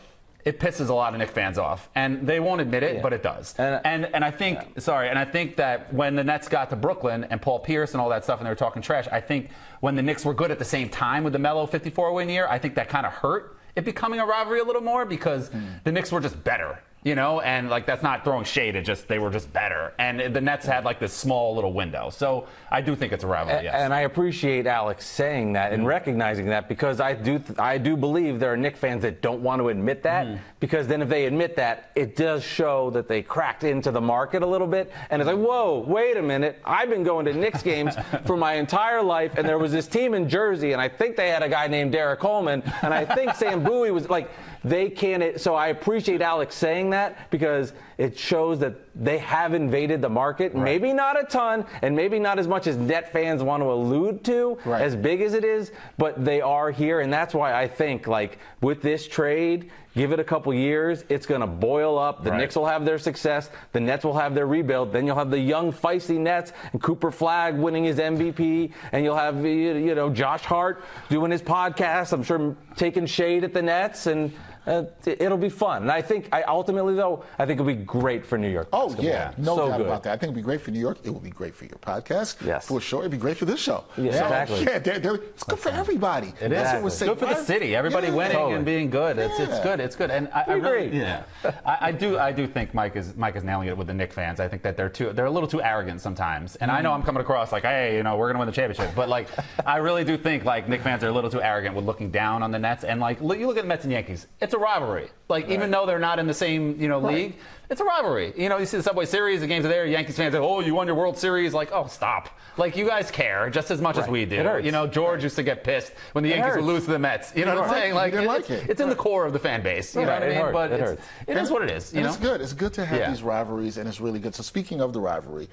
it pisses a lot of Knicks fans off, and they won't admit it, but it does. And I think, and I think that when the Nets got to Brooklyn and Paul Pierce and all that stuff, and they were talking trash, I think when the Knicks were good at the same time with the Melo 54-win year, I think that kind of hurt it becoming a rivalry a little more because the Knicks were just better. And like that's not throwing shade. They were just better, and the Nets had like this small little window. So I do think it's a rivalry. Yes. And I appreciate Alex saying that and recognizing that because I do believe there are Knicks fans that don't want to admit that because then if they admit that, it does show that they cracked into the market a little bit, and it's like, whoa, wait a minute, I've been going to Knicks games for my entire life, and there was this team in Jersey, and I think they had a guy named Derek Coleman, and I think Sam Bowie was like. They can't. So I appreciate Alex saying that because it shows that they have invaded the market. Right. Maybe not a ton, and maybe not as much as Net fans want to allude to, as big as it is, but they are here, and that's why I think, like, with this trade, give it a couple years, it's going to boil up. The Knicks will have their success. The Nets will have their rebuild. Then you'll have the young, feisty Nets and Cooper Flagg winning his MVP, and you'll have, Josh Hart doing his podcast, I'm sure taking shade at the Nets, and it'll be fun. And I think, ultimately, though, I think it'll be great for New York. Oh, yeah. No doubt about that. I think it'll be great for New York. It will be great for your podcast. Yes. For sure. It'll be great for this show. Yeah, exactly. Yeah, it's good for everybody. It is. That's what It's good for the city. Everybody winning and being good. It's good. It's good. And I really, I do think Mike is nailing it with the Knicks fans. I think that they're a little too arrogant sometimes. And I know I'm coming across like, hey, we're going to win the championship. But like, I really do think like Knicks fans are a little too arrogant with looking down on the Nets. And like, you look at the Mets and Yankees. It's a rivalry. Like, even though they're not in the same, league, it's a rivalry. You see the Subway Series, the games are there. Yankees fans say, oh, you won your World Series. Like, oh, stop. Like, you guys care just as much as we do. It hurts. George used to get pissed when the Yankees would lose to the Mets. You know what I'm saying? Like, it's in the core of the fan base. You know what I mean? But it is what it is. It's good. It's good to have these rivalries, and it's really good. So speaking of the rivalry,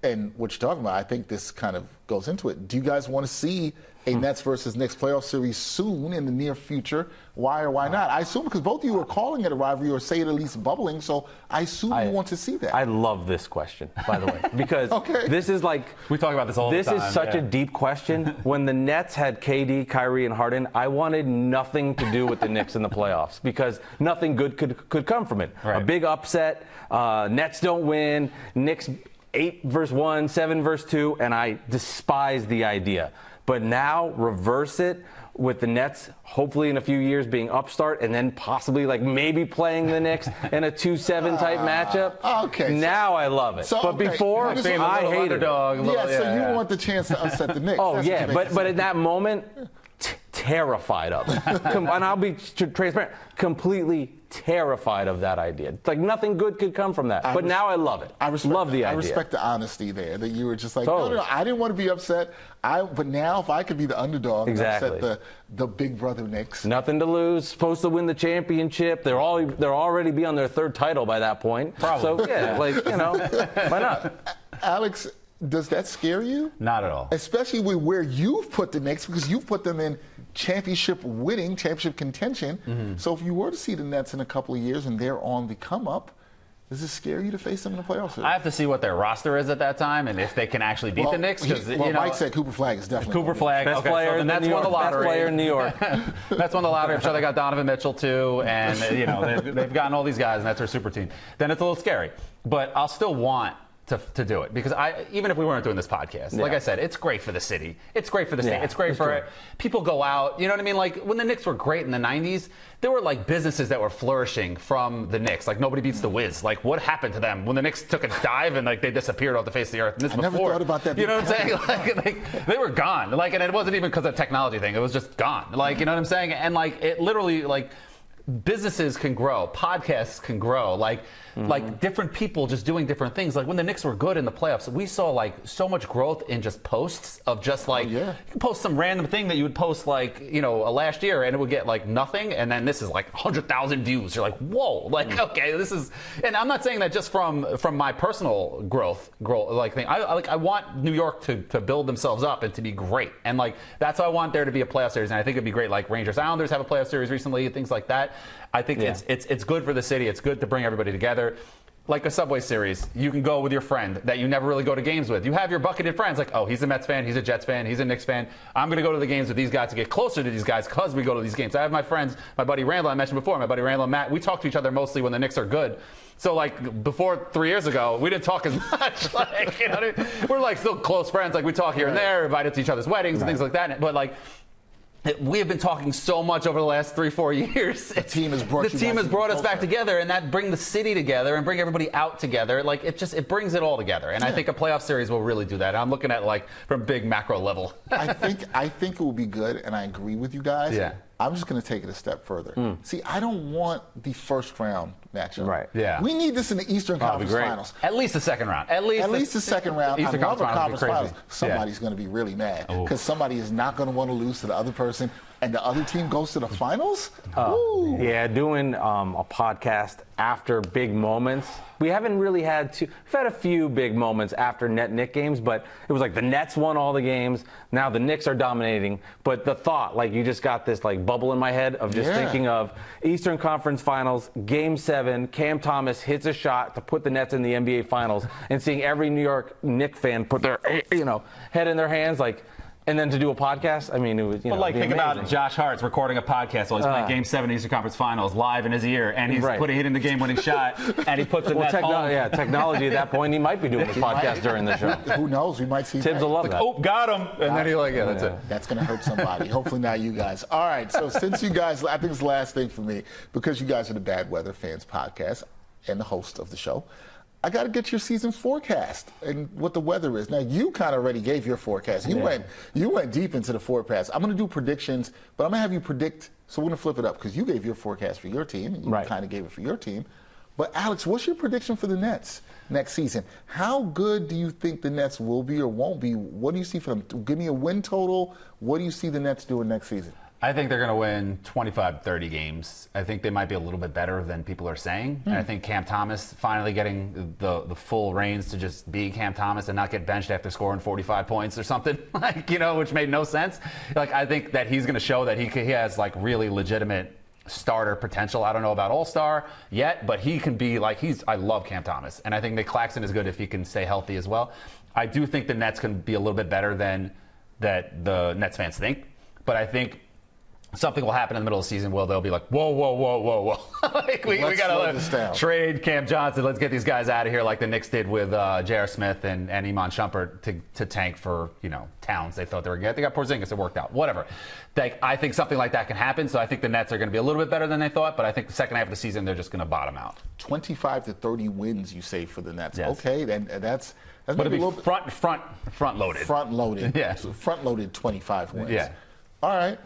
and what you're talking about, I think this kind of goes into it. Do you guys want to see a Nets versus Knicks playoff series soon in the near future? Why or why not? I assume because both of you are calling it a rivalry or say it at least bubbling, so I assume you want to see that. I love this question, by the way, because this is like... We talk about this all the time. This is such a deep question. When the Nets had KD, Kyrie, and Harden, I wanted nothing to do with the Knicks in the playoffs because nothing good could come from it. Right. A big upset, Nets don't win, Knicks 8-1, 7-2, and I despise the idea. But now reverse it with the Nets, hopefully in a few years being upstart, and then possibly like maybe playing the Knicks in a 2-7 type matchup. Okay. Now I love it. But before, I hated it. So you want the chance to upset the Knicks. But in that moment, terrified of it. And I'll be transparent, completely terrified of that idea. Like nothing good could come from that. But now I love it. Love the idea. I respect the honesty there, that you were just like, no, I didn't want to be upset. But now if I could be the underdog and upset the big brother Knicks. Nothing to lose, supposed to win the championship. They'll already be on their third title by that point. Probably. So, why not? Alex, does that scare you? Not at all. Especially with where you've put the Knicks, because you've put them in championship contention. So if you were to see the Nets in a couple of years and they're on the come up, does it scare you to face them in the playoffs? I have to see what their roster is at that time and if they can actually beat the Knicks. Mike said Cooper Flagg is definitely Cooper Flagg, best player in Nets won the lottery. Best player in New York. That's won the lottery. I'm sure they got Donovan Mitchell too, and they've gotten all these guys, and that's their super team. Then it's a little scary, but I'll still want to do it because even if we weren't doing this podcast, like I said, it's great for the city. It's great for the state. It's great for people go out. You know what I mean? Like when the Knicks were great in the 90s, there were like businesses that were flourishing from the Knicks. Like nobody beats the Wiz. Like what happened to them when the Knicks took a dive and like they disappeared off the face of the earth? And this I never thought about that. You know what I'm saying? Like they were gone. Like, and it wasn't even because of technology thing. It was just gone. Like, you know what I'm saying? And like it literally like. Businesses can grow, podcasts can grow, like different people just doing different things. Like when the Knicks were good in the playoffs, we saw like so much growth in just posts of just like you can post some random thing that you would post like last year and it would get like nothing, and then this is like 100,000 views. You're like, whoa, like okay, this is. And I'm not saying that just from my personal growth like thing. I want New York to build themselves up and to be great, and like that's why I want there to be a playoff series, and I think it'd be great. Like Rangers Islanders have a playoff series recently, things like that. I think it's good for the city. It's good to bring everybody together. like a Subway Series, you can go with your friend that you never really go to games with. You have your bucketed friends, like, oh, he's a Mets fan, he's a Jets fan, he's a Knicks fan. I'm going to go to the games with these guys to get closer to these guys because we go to these games. I have my friends, my buddy Randall, I mentioned before, my buddy Randall and Matt, we talk to each other mostly when the Knicks are good. So, like, before 3 years ago, we didn't talk as much. Like, you know what I mean? We're, like, still close friends. Like, we talk here and there, invited to each other's weddings and things like that. But, like, we have been talking so much over the last 3-4 years. The team has brought us back together, and that bring the city together and bring everybody out together. Like it brings it all together, and I think a playoff series will really do that. I'm looking at like from big macro level. I think it will be good, and I agree with you guys. Yeah. I'm just going to take it a step further. See, I don't want the first round matchup. Right. Yeah. We need this in the Eastern Conference Finals. At least the second round. At least the second round. Eastern I love a Conference Finals. Somebody's going to be really mad because somebody is not going to want to lose to the other person, and the other team goes to the finals. Yeah, doing a podcast after big moments. We haven't really had we've had a few big moments after Knick games, but it was like the Nets won all the games. Now the Knicks are dominating. But the thought, like you just got this like bubble in my head of just thinking of Eastern Conference Finals, Game 7, Cam Thomas hits a shot to put the Nets in the NBA Finals, and seeing every New York Knicks fan put their head in their hands like. And then to do a podcast, I mean, it was, but like, think about Josh Hart's recording a podcast while he's playing Game 7 Eastern Conference Finals live in his ear, and he's hitting the game-winning shot, and he puts it in that home. Yeah, technology at that point, he might be doing his podcast during the show. Who knows? We might see Tibbs will love that. Oh, got him. And then he's like, that's it. That's going to hurt somebody. Hopefully not you guys. All right, so since you guys, I think it's the last thing for me, because you guys are the Bad Weather Fans podcast and the host of the show, I got to get your season forecast and what the weather is. Now, you kind of already gave your forecast. You went deep into the forecast. I'm going to do predictions, but I'm going to have you predict. So we're going to flip it up because you gave your forecast for your team, and you kind of gave it for your team. But, Alex, what's your prediction for the Nets next season? How good do you think the Nets will be or won't be? What do you see for them? Give me a win total. What do you see the Nets doing next season? I think they're going to win 25-30 games. I think they might be a little bit better than people are saying. And I think Cam Thomas finally getting the full reins to just be Cam Thomas and not get benched after scoring 45 points or something, which made no sense. Like, I think that he's going to show that he has like really legitimate starter potential. I don't know about All-Star yet, but he can be like I love Cam Thomas, and I think Nick Claxton is good if he can stay healthy as well. I do think the Nets can be a little bit better than that the Nets fans think, but I think something will happen in the middle of the season where they'll be like, whoa. Like, we got to trade Cam Johnson. Let's get these guys out of here like the Knicks did with J.R. Smith and Iman Shumpert to tank for, Towns. They thought they were going to get. They got Porzingis. It worked out. Whatever. I think something like that can happen. So I think the Nets are going to be a little bit better than they thought. But I think the second half of the season, they're just going to bottom out. 25-30 wins, you say, for the Nets. Yes. Okay, then that's but maybe it'll be front loaded. Front loaded. Yeah. So front loaded 25 wins. Yeah. All right.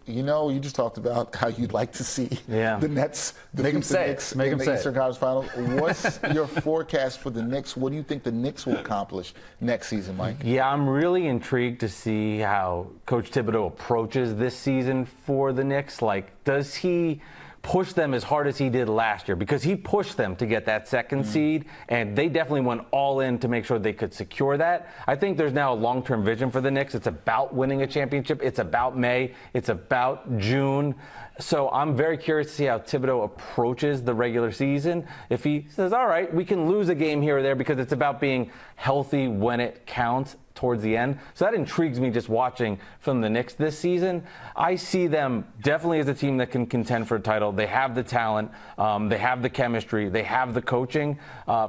You just talked about how you'd like to see the Nets defeat the Knicks in the Eastern Conference Finals. What's your forecast for the Knicks? What do you think the Knicks will accomplish next season, Mike? Yeah, I'm really intrigued to see how Coach Thibodeau approaches this season for the Knicks. Like, does he push them as hard as he did last year? Because he pushed them to get that second seed, and they definitely went all in to make sure they could secure that. I think there's now a long-term vision for the Knicks. It's about winning a championship. It's about May. It's about June. So I'm very curious to see how Thibodeau approaches the regular season. If he says, all right, we can lose a game here or there because it's about being healthy when it counts towards the end. So that intrigues me just watching from the Knicks this season. I see them definitely as a team that can contend for a title. They have the talent. They have the chemistry. They have the coaching.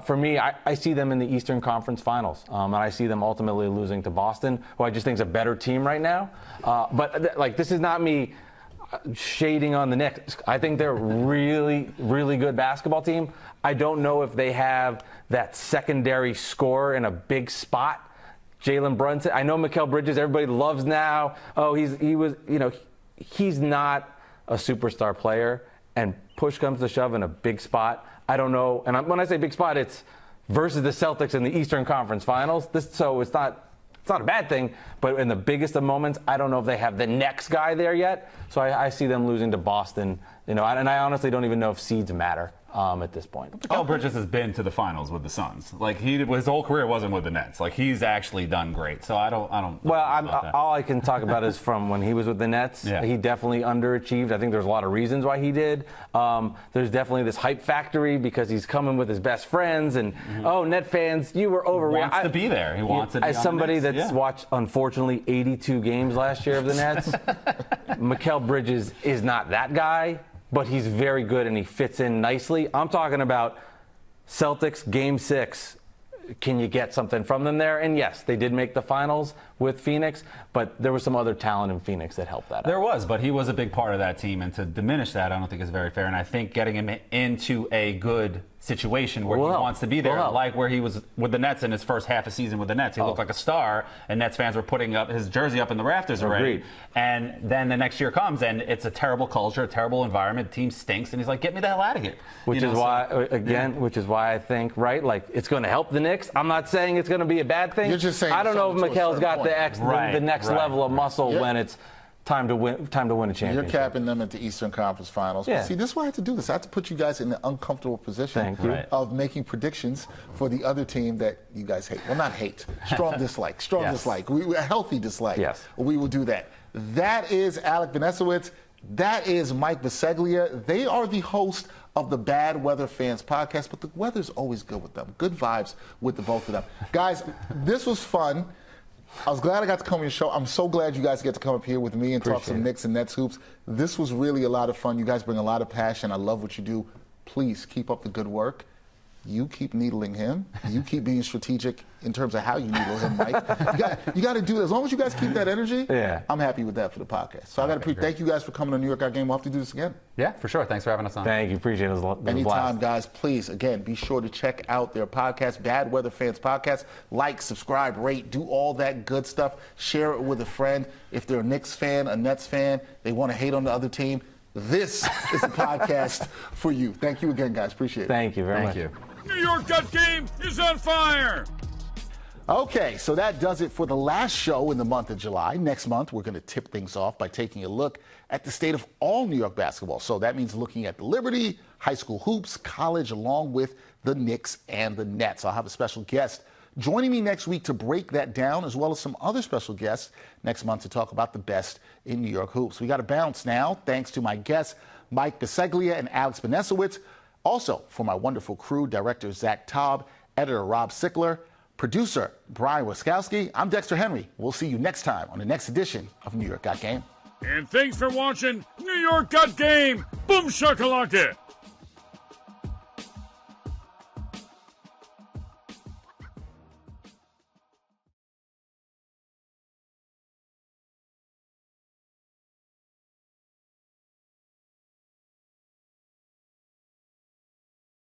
For me, I see them in the Eastern Conference Finals. And I see them ultimately losing to Boston, who I just think is a better team right now. But this is not me shading on the Knicks. I think they're a really, really good basketball team. I don't know if they have that secondary scorer in a big spot. Jalen Brunson. I know Mikal Bridges, everybody loves now. Oh, he's not a superstar player. And push comes to shove in a big spot. I don't know. And when I say big spot, it's versus the Celtics in the Eastern Conference Finals. So it's not a bad thing. But in the biggest of moments, I don't know if they have the next guy there yet. So I see them losing to Boston. And I honestly don't even know if seeds matter. at this point. Mikal Bridges has been to the finals with the Suns. Like his whole career wasn't with the Nets. Like he's actually done great. So I don't. Well, all I can talk about is from when he was with the Nets. Yeah. He definitely underachieved. I think there's a lot of reasons why he did. There's definitely this hype factory because he's coming with his best friends and Net fans, you were overreacting. He wants to be there. He wants to be as on somebody the Knicks. that's watched unfortunately 82 games last year of the Nets. Mikal Bridges is not that guy. But he's very good and he fits in nicely. I'm talking about Celtics Game 6. Can you get something from them there? And yes, they did make the finals with Phoenix, but there was some other talent in Phoenix that helped that out. There was, but he was a big part of that team, and to diminish that, I don't think is very fair. And I think getting him into a good situation where he wants to be there, like where he was with the Nets in his first half a season with the Nets. He looked like a star, and Nets fans were putting up his jersey up in the rafters already. Agreed. And then the next year comes, and it's a terrible culture, a terrible environment. The team stinks, and he's like, "Get me the hell out of here." Which is why I think, right, like it's going to help the Knicks. I'm not saying it's going to be a bad thing. You're just saying I don't know if Mikal's got the next level of muscle when it's time to win a championship. You're capping them at the Eastern Conference Finals. Yeah. But see, this is why I had to do this. I had to put you guys in the uncomfortable position of making predictions for the other team that you guys hate. Well, not hate. Strong dislike. Strong dislike. A healthy dislike. Yes. We will do that. That is Alec Benesowitz. That is Mike Bisceglia. They are the host of the Bad Weather Fans podcast, but the weather's always good with them. Good vibes with the both of them. Guys, this was fun. I was glad I got to come on your show. I'm so glad you guys get to come up here with me and talk some Knicks and Nets hoops. This was really a lot of fun. You guys bring a lot of passion. I love what you do. Please keep up the good work. You keep needling him. You keep being strategic in terms of how you needle him, Mike. You got to do it. As long as you guys keep that energy, I'm happy with that for the podcast. So I got to thank you guys for coming to New York Got Game. We'll have to do this again. Yeah, for sure. Thanks for having us on. Thank you. Appreciate it. Anytime, guys. Please, again, be sure to check out their podcast, Bad Weather Fans Podcast. Like, subscribe, rate, do all that good stuff. Share it with a friend. If they're a Knicks fan, a Nets fan, they want to hate on the other team, this is the podcast for you. Thank you again, guys. Appreciate it. Thank you very much. Thank you. New York Got Game is on fire. Okay, so that does it for the last show in the month of July. Next month, we're going to tip things off by taking a look at the state of all New York basketball. So that means looking at the Liberty, high school hoops, college, along with the Knicks and the Nets. I'll have a special guest joining me next week to break that down, as well as some other special guests next month to talk about the best in New York hoops. We got to bounce now, thanks to my guests, Mike Bisceglia and Alex Benesowitz. Also, for my wonderful crew, director Zach Taub, editor Rob Sickler, producer Brian Wiskowski, I'm Dexter Henry. We'll see you next time on the next edition of New York Got Game. And thanks for watching New York Got Game. Boom shakalaka.